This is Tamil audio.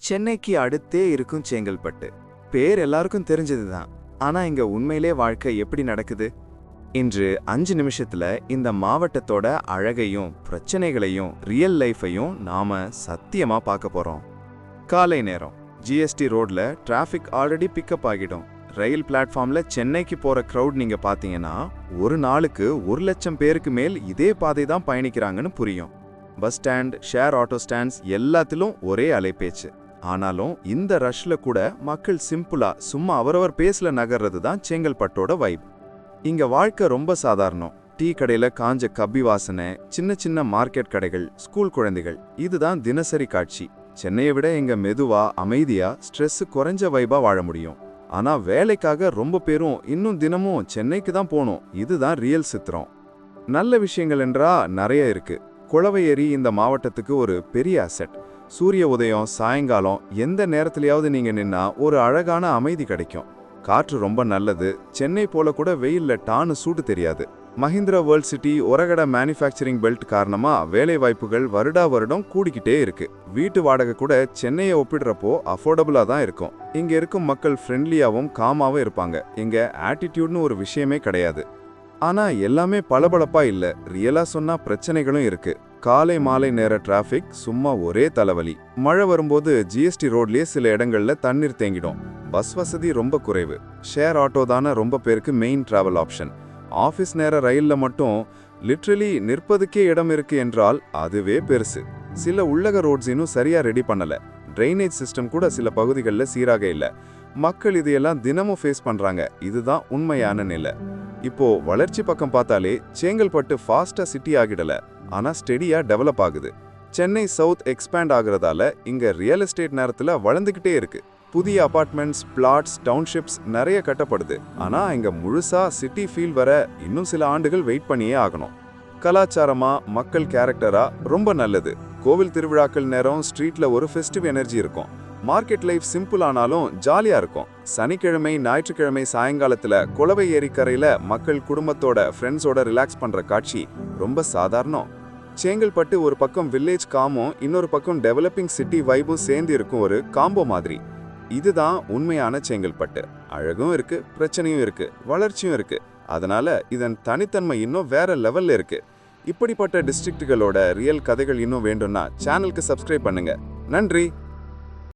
சென்னைக்கு அடுத்தே இருக்கும் செங்கல்பட்டு. பேர் எல்லாருக்கும் தெரிஞ்சதுதான். ஆனா இங்க உண்மையிலே வாழ்க்கை எப்படி நடக்குது? இன்று 5 நிமிஷத்துல இந்த மாவட்டத்தோட அழகையும் பிரச்சனைகளையும் ரியல் லைஃபையும் நாம சத்தியமா பார்க்க போறோம். காலை நேரம் ஜிஎஸ்டி ரோட்ல டிராஃபிக் ஆல்ரெடி பிக்கப் ஆகிடும். ரயில் பிளாட்ஃபார்ம்ல சென்னைக்கு போற க்ரௌட் நீங்க பாத்தீங்கன்னா ஒரு நாளுக்கு 1,00,000 பேருக்கு மேல் இதே பாதை தான் பயணிக்கிறாங்கன்னு புரியும். Bus stand, share auto stands எல்லாத்திலும் ஒரே அலைபேச்சு. ஆனாலும் இந்த ரஷ்ல கூட மக்கள் சிம்பிளா சும்மா அவரவர் பேஸ்ல நகர்றது தான் செங்கல்பட்டோட வைப். இங்க வாழ்க்கை ரொம்ப சாதாரணம். டீ கடையில காஞ்ச கப்பி வாசனை, சின்ன சின்ன மார்க்கெட் கடைகள், ஸ்கூல் குழந்தைகள், இதுதான் தினசரி காட்சி. சென்னையை விட இங்க மெதுவா அமைதியா ஸ்ட்ரெஸ் குறைஞ்ச வைபா வாழ முடியும். ஆனா வேலைக்காக ரொம்ப பேரும் இன்னும் தினமும் சென்னைக்கு தான் போகணும். இதுதான் ரியல் சித்திரம். நல்ல விஷயங்கள் என்றா நிறைய இருக்கு. குளவை ஏரி இந்த மாவட்டத்துக்கு ஒரு பெரிய அசெட். சூரிய உதயம், சாயங்காலம் எந்த நேரத்திலேயாவது நீங்க நின்னா ஒரு அழகான அமைதி கிடைக்கும். காற்று ரொம்ப நல்லது. சென்னை போல கூட வெயில்ல டானு சூடு தெரியாது. Mahindra world city, Oragadam manufacturing belt காரணமா வேலை வாய்ப்புகள் வருடா வருடம் கூடிக்கிட்டே இருக்கு. வீட்டு வாடகை கூட சென்னையை ஒப்பிடுறப்போ அஃபோர்டபுளா தான் இருக்கும். இங்க இருக்கும் மக்கள் ஃப்ரெண்ட்லியாவும் காமாவும் இருப்பாங்க. இங்க ஆட்டிடியூட்னு ஒரு விஷயமே கிடையாது. ஆனா எல்லாமே பளபளப்பா இல்ல. ரியலா சொன்னா பிரச்சனைகளும் இருக்கு. காலை மாலை நேர டிராஃபிக் சும்மா ஒரே தலைவலி. மழை வரும்போது ஜிஎஸ்டி ரோட்லயே சில இடங்கள்ல தண்ணீர் தேங்கிடும். பஸ் வசதி ரொம்ப குறைவு. ஷேர் ஆட்டோ தானே ரொம்ப பேருக்கு மெயின் டிராவல் ஆப்ஷன். ஆஃபீஸ் நேர ரயில்ல மட்டும் லிட்ரலி நிற்பதுக்கே இடம் இருக்கு என்றால் அதுவே பெருசு. சில உள்ளக ரோட்ஸ் இன்னும் சரியா ரெடி பண்ணல. ட்ரைனேஜ் சிஸ்டம் கூட சில பகுதிகளில் சீராக இல்ல. மக்கள் இதையெல்லாம் தினமும் ஃபேஸ் பண்றாங்க. இதுதான் உண்மையான நிலை. இப்போ வளர்ச்சி பக்கம் பார்த்தாலே செங்கல்பட்டு ஃபாஸ்டா சிட்டி ஆகிடல, ஆனா ஸ்டெடியா டெவலப் ஆகுது. சென்னை சவுத் எக்ஸ்பேண்ட் ஆகுறதால இங்க ரியல் எஸ்டேட் நேரத்துல வளர்ந்துகிட்டே இருக்கு. புதிய அபார்ட்மெண்ட்ஸ், பிளாட்ஸ், டவுன்ஷிப்ஸ் நிறைய கட்டப்படுது. ஆனா இங்க முழுசா சிட்டி ஃபீல் வர இன்னும் சில ஆண்டுகள் வெயிட் பண்ணியே ஆகணும். கலாச்சாரமா, மக்கள் கேரக்டரா ரொம்ப நல்லது. கோவில் திருவிழாக்கள் நேரம் ஸ்ட்ரீட்ல ஒரு ஃபெஸ்டிவ் எனர்ஜி இருக்கும். மார்க்கெட் லைஃப் சிம்பிள் ஆனாலும் ஜாலியா இருக்கும். சனிக்கிழமை, ஞாயிற்றுக்கிழமை சாயங்காலத்துல குளவை ஏரிக்கரையில மக்கள் குடும்பத்தோட, ஃப்ரெண்ட்ஸோட ரிலாக்ஸ் பண்ற காட்சி ரொம்ப சாதாரணம். செங்கல்பட்டு ஒரு பக்கம் வில்லேஜ் காமும் இன்னொரு பக்கம் டெவலப்பிங் சிட்டி வைபும் சேர்ந்து இருக்கும் ஒரு காம்போ மாதிரி. இதுதான் உண்மையான செங்கல்பட்டு. அழகும் இருக்கு, பிரச்சனையும் இருக்கு, வளர்ச்சியும் இருக்கு. அதனால இதன் தனித்தன்மை இன்னும் வேற லெவல்ல இருக்கு. இப்படிப்பட்ட டிஸ்ட்ரிக்ட்டுகளோட ரியல் கதைகள் இன்னும் வேண்டும்னா சேனலுக்கு சப்ஸ்கிரைப் பண்ணுங்க. நன்றி.